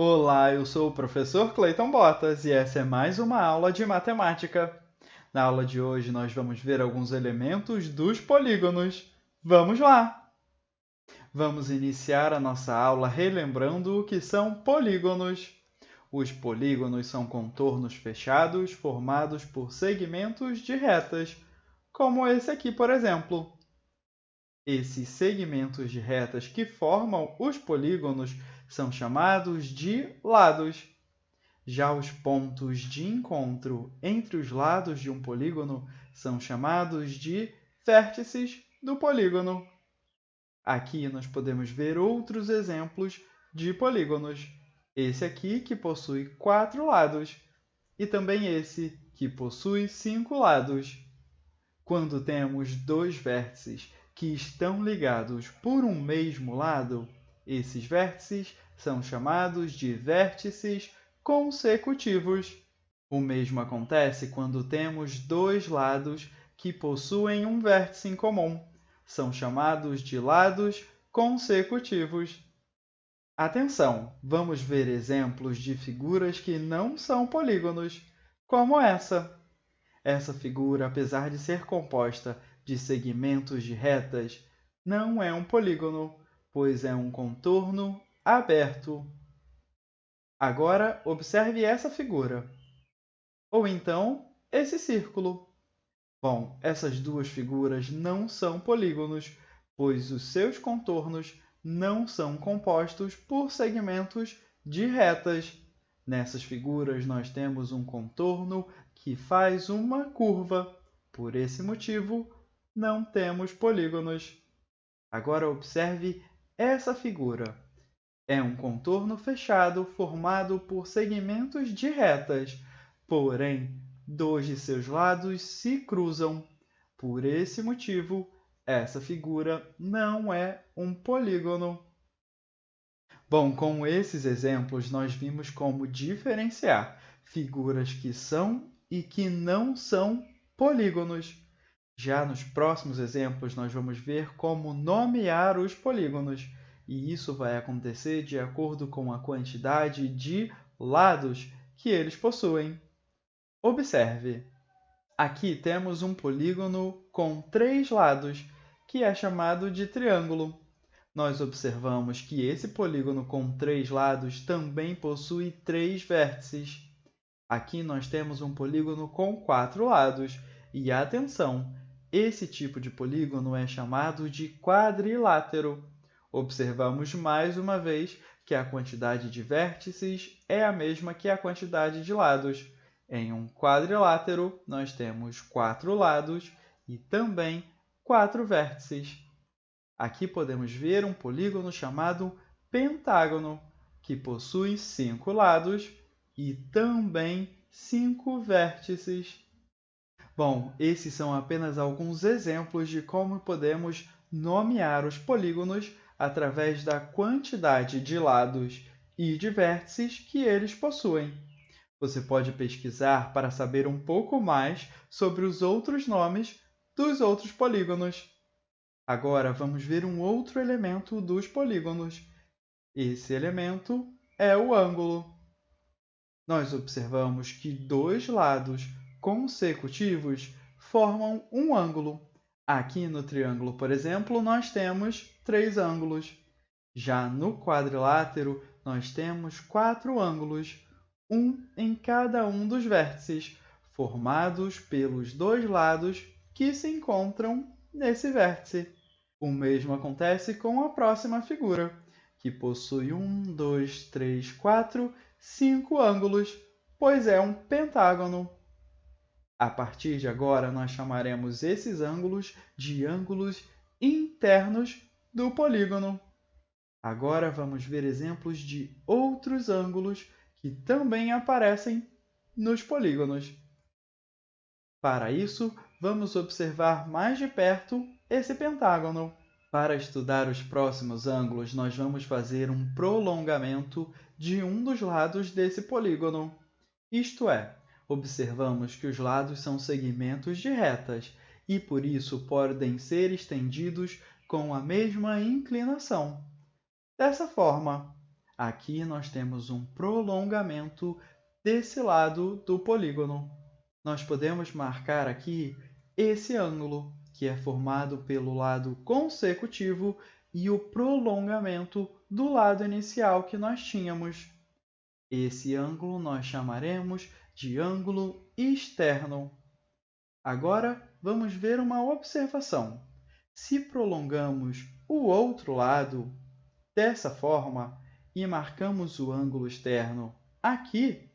Olá, eu sou o professor Cleiton Botas e essa é mais uma aula de matemática. Na aula de hoje, nós vamos ver alguns elementos dos polígonos. Vamos lá! Vamos iniciar a nossa aula relembrando o que são polígonos. Os polígonos são contornos fechados formados por segmentos de retas, como esse aqui, por exemplo. Esses segmentos de retas que formam os polígonos são chamados de lados. Já os pontos de encontro entre os lados de um polígono são chamados de vértices do polígono. Aqui nós podemos ver outros exemplos de polígonos. Esse aqui, que possui 4 lados, e também esse, que possui 5 lados. Quando temos dois vértices que estão ligados por um mesmo lado, esses vértices são chamados de vértices consecutivos. O mesmo acontece quando temos dois lados que possuem um vértice em comum. São chamados de lados consecutivos. Atenção! Vamos ver exemplos de figuras que não são polígonos, como essa. Essa figura, apesar de ser composta de segmentos de retas, não é um polígono, pois é um contorno aberto. Agora, observe essa figura. Ou então, esse círculo. Bom, essas duas figuras não são polígonos, pois os seus contornos não são compostos por segmentos de retas. Nessas figuras, nós temos um contorno que faz uma curva. Por esse motivo, não temos polígonos. Agora, observe essa figura. É um contorno fechado formado por segmentos de retas, porém, dois de seus lados se cruzam. Por esse motivo, essa figura não é um polígono. Bom, com esses exemplos, nós vimos como diferenciar figuras que são e que não são polígonos. Já nos próximos exemplos, nós vamos ver como nomear os polígonos, e isso vai acontecer de acordo com a quantidade de lados que eles possuem. Observe! Aqui temos um polígono com 3 lados, que é chamado de triângulo. Nós observamos que esse polígono com 3 lados também possui 3 vértices. Aqui nós temos um polígono com 4 lados. E atenção, esse tipo de polígono é chamado de quadrilátero. Observamos mais uma vez que a quantidade de vértices é a mesma que a quantidade de lados. Em um quadrilátero, nós temos 4 lados e também 4 vértices. Aqui podemos ver um polígono chamado pentágono, que possui 5 lados e também 5 vértices. Bom, esses são apenas alguns exemplos de como podemos nomear os polígonos através da quantidade de lados e de vértices que eles possuem. Você pode pesquisar para saber um pouco mais sobre os outros nomes dos outros polígonos. Agora, vamos ver um outro elemento dos polígonos. Esse elemento é o ângulo. Nós observamos que dois lados consecutivos formam um ângulo. Aqui no triângulo, por exemplo, nós temos 3 ângulos. Já no quadrilátero, nós temos 4 ângulos, um em cada um dos vértices, formados pelos dois lados que se encontram nesse vértice. O mesmo acontece com a próxima figura, que possui 1, 2, 3, 4, 5 ângulos, pois é um pentágono. A partir de agora, nós chamaremos esses ângulos de ângulos internos do polígono. Agora vamos ver exemplos de outros ângulos que também aparecem nos polígonos. Para isso, vamos observar mais de perto esse pentágono. Para estudar os próximos ângulos, nós vamos fazer um prolongamento de um dos lados desse polígono. Isto é, observamos que os lados são segmentos de retas e, por isso, podem ser estendidos com a mesma inclinação. Dessa forma, Aqui nós temos um prolongamento desse lado do polígono. Nós podemos marcar aqui esse ângulo, que é formado pelo lado consecutivo e o prolongamento do lado inicial que nós tínhamos. Esse ângulo nós chamaremos de ângulo externo. Agora, vamos ver uma observação. Se prolongamos o outro lado dessa forma e marcamos o ângulo externo aqui,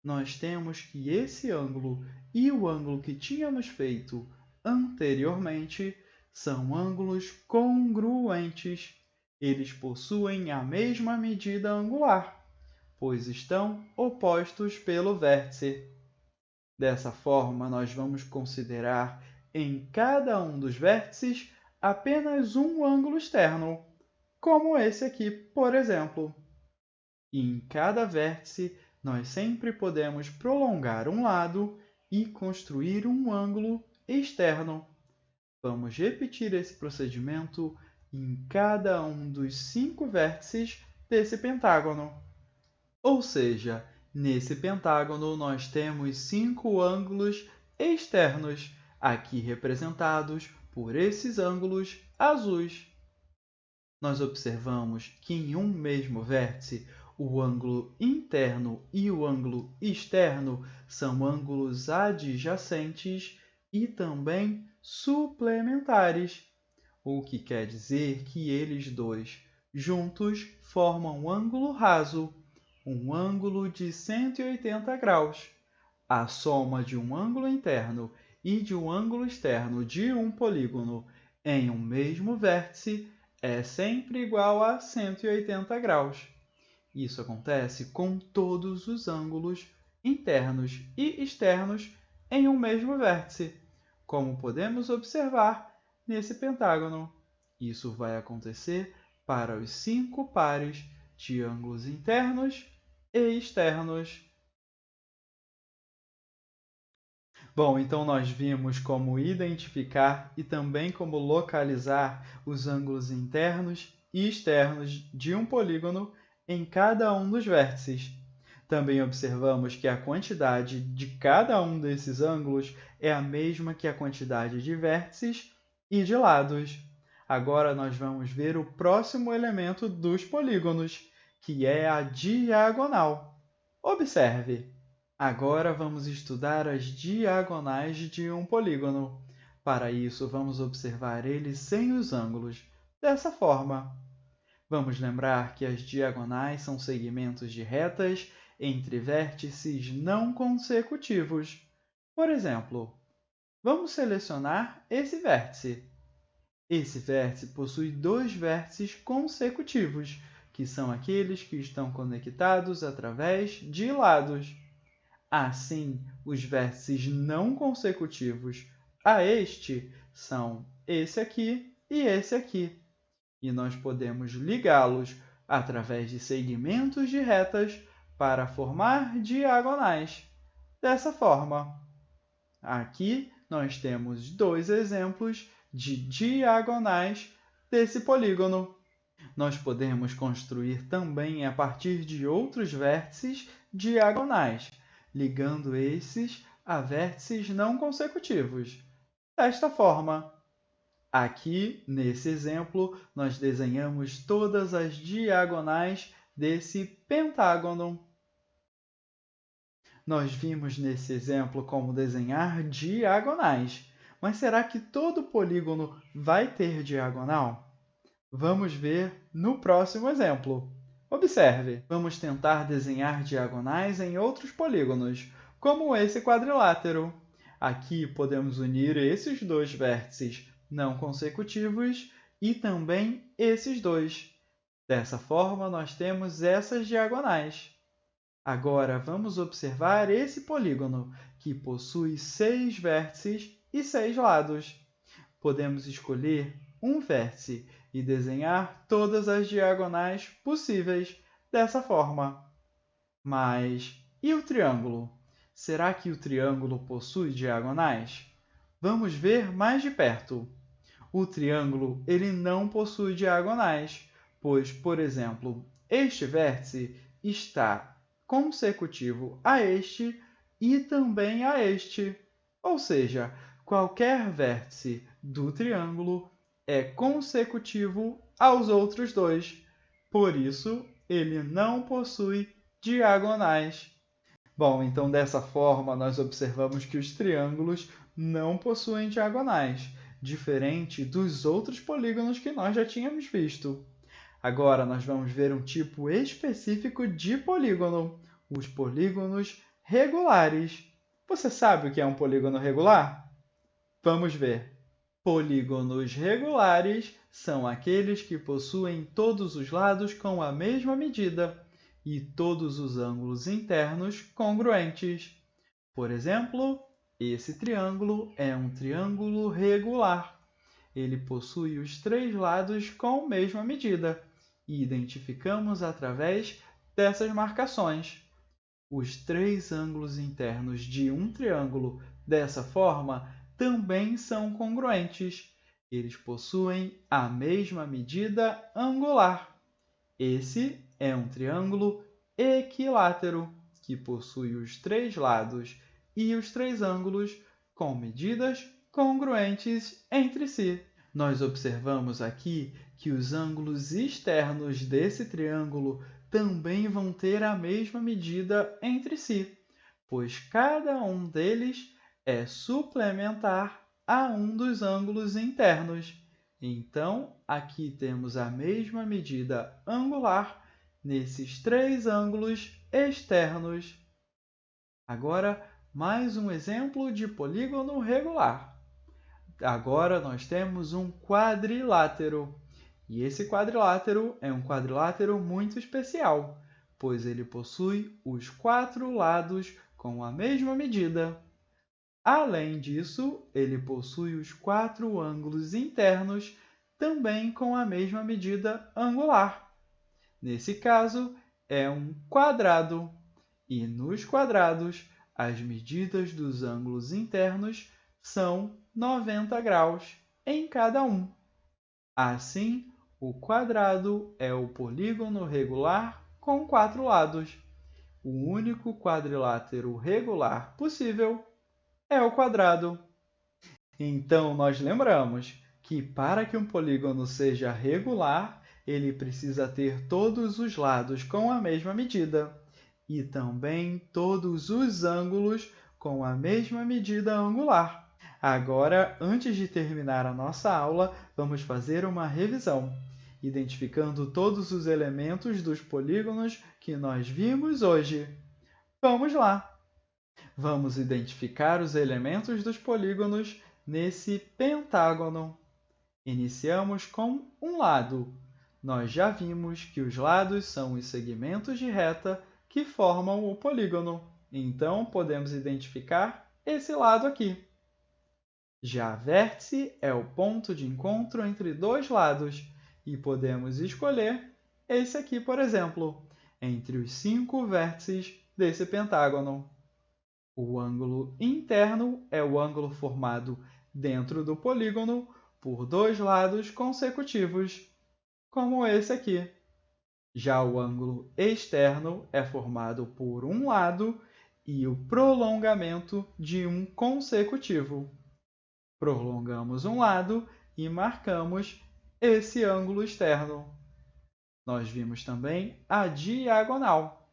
nós temos que esse ângulo e o ângulo que tínhamos feito anteriormente são ângulos congruentes. Eles possuem a mesma medida angular, pois estão opostos pelo vértice. Dessa forma, nós vamos considerar em cada um dos vértices apenas um ângulo externo, como esse aqui, por exemplo. E em cada vértice, nós sempre podemos prolongar um lado e construir um ângulo externo. Vamos repetir esse procedimento em cada um dos 5 vértices desse pentágono. Ou seja, nesse pentágono nós temos 5 ângulos externos, aqui representados por esses ângulos azuis. Nós observamos que em um mesmo vértice, o ângulo interno e o ângulo externo são ângulos adjacentes e também suplementares, o que quer dizer que eles dois juntos formam um ângulo raso, um ângulo de 180 graus. A soma de um ângulo interno e de um ângulo externo de um polígono em um mesmo vértice é sempre igual a 180 graus. Isso acontece com todos os ângulos internos e externos em um mesmo vértice, como podemos observar nesse pentágono. Isso vai acontecer para os 5 pares de ângulos internos e externos. Bom, então nós vimos como identificar e também como localizar os ângulos internos e externos de um polígono em cada um dos vértices. Também observamos que a quantidade de cada um desses ângulos é a mesma que a quantidade de vértices e de lados. Agora nós vamos ver o próximo elemento dos polígonos, que é a diagonal. Observe! Agora vamos estudar as diagonais de um polígono. Para isso, vamos observar ele sem os ângulos, dessa forma. Vamos lembrar que as diagonais são segmentos de retas entre vértices não consecutivos. Por exemplo, vamos selecionar esse vértice. Esse vértice possui 2 vértices consecutivos, que são aqueles que estão conectados através de lados. Assim, os vértices não consecutivos a este são esse aqui e esse aqui. E nós podemos ligá-los através de segmentos de retas para formar diagonais. Dessa forma, aqui nós temos 2 exemplos de diagonais desse polígono. Nós podemos construir também a partir de outros vértices diagonais, ligando esses a vértices não consecutivos. Desta forma, aqui, nesse exemplo, nós desenhamos todas as diagonais desse pentágono. Nós vimos nesse exemplo como desenhar diagonais, mas será que todo polígono vai ter diagonal? Vamos ver no próximo exemplo. Observe! Vamos tentar desenhar diagonais em outros polígonos, como esse quadrilátero. Aqui podemos unir esses 2 vértices não consecutivos e também esses 2. Dessa forma, nós temos essas diagonais. Agora, vamos observar esse polígono, que possui 6 vértices e 6 lados. Podemos escolher um vértice e desenhar todas as diagonais possíveis dessa forma. Mas e o triângulo? Será que o triângulo possui diagonais? Vamos ver mais de perto. O triângulo ele não possui diagonais, pois, por exemplo, este vértice está consecutivo a este e também a este. Ou seja, qualquer vértice do triângulo é consecutivo aos outros dois. Por isso, ele não possui diagonais. Bom, então dessa forma nós observamos que os triângulos não possuem diagonais, diferente dos outros polígonos que nós já tínhamos visto. Agora nós vamos ver um tipo específico de polígono, os polígonos regulares. Você sabe o que é um polígono regular? Vamos ver. Polígonos regulares são aqueles que possuem todos os lados com a mesma medida e todos os ângulos internos congruentes. Por exemplo, esse triângulo é um triângulo regular. Ele possui os três lados com a mesma medida e identificamos através dessas marcações. Os três ângulos internos de um triângulo dessa forma também são congruentes. Eles possuem a mesma medida angular. Esse é um triângulo equilátero, que possui os três lados e os três ângulos com medidas congruentes entre si. Nós observamos aqui que os ângulos externos desse triângulo também vão ter a mesma medida entre si, pois cada um deles é suplementar a um dos ângulos internos. Então, aqui temos a mesma medida angular nesses três ângulos externos. Agora, mais um exemplo de polígono regular. Agora, nós temos um quadrilátero. E esse quadrilátero é um quadrilátero muito especial, pois ele possui os quatro lados com a mesma medida. Além disso, ele possui os quatro ângulos internos também com a mesma medida angular. Nesse caso, é um quadrado. E nos quadrados, as medidas dos ângulos internos são 90 graus em cada um. Assim, o quadrado é o polígono regular com quatro lados. O único quadrilátero regular possível é o quadrado. Então, nós lembramos que para que um polígono seja regular, ele precisa ter todos os lados com a mesma medida e também todos os ângulos com a mesma medida angular. Agora, antes de terminar a nossa aula, vamos fazer uma revisão, identificando todos os elementos dos polígonos que nós vimos hoje. Vamos lá! Vamos identificar os elementos dos polígonos nesse pentágono. Iniciamos com um lado. Nós já vimos que os lados são os segmentos de reta que formam o polígono. Então, podemos identificar esse lado aqui. Já vértice é o ponto de encontro entre dois lados e podemos escolher esse aqui, por exemplo, entre os 5 vértices desse pentágono. O ângulo interno é o ângulo formado dentro do polígono por dois lados consecutivos, como esse aqui. Já o ângulo externo é formado por um lado e o prolongamento de um consecutivo. Prolongamos um lado e marcamos esse ângulo externo. Nós vimos também a diagonal.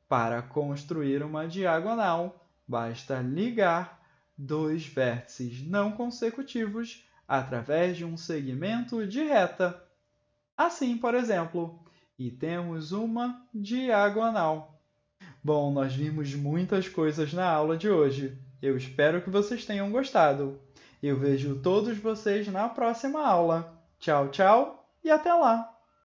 Para construir uma diagonal, basta ligar dois vértices não consecutivos através de um segmento de reta. Assim, por exemplo, e temos uma diagonal. Bom, nós vimos muitas coisas na aula de hoje. Eu espero que vocês tenham gostado. Eu vejo todos vocês na próxima aula. Tchau, tchau e até lá!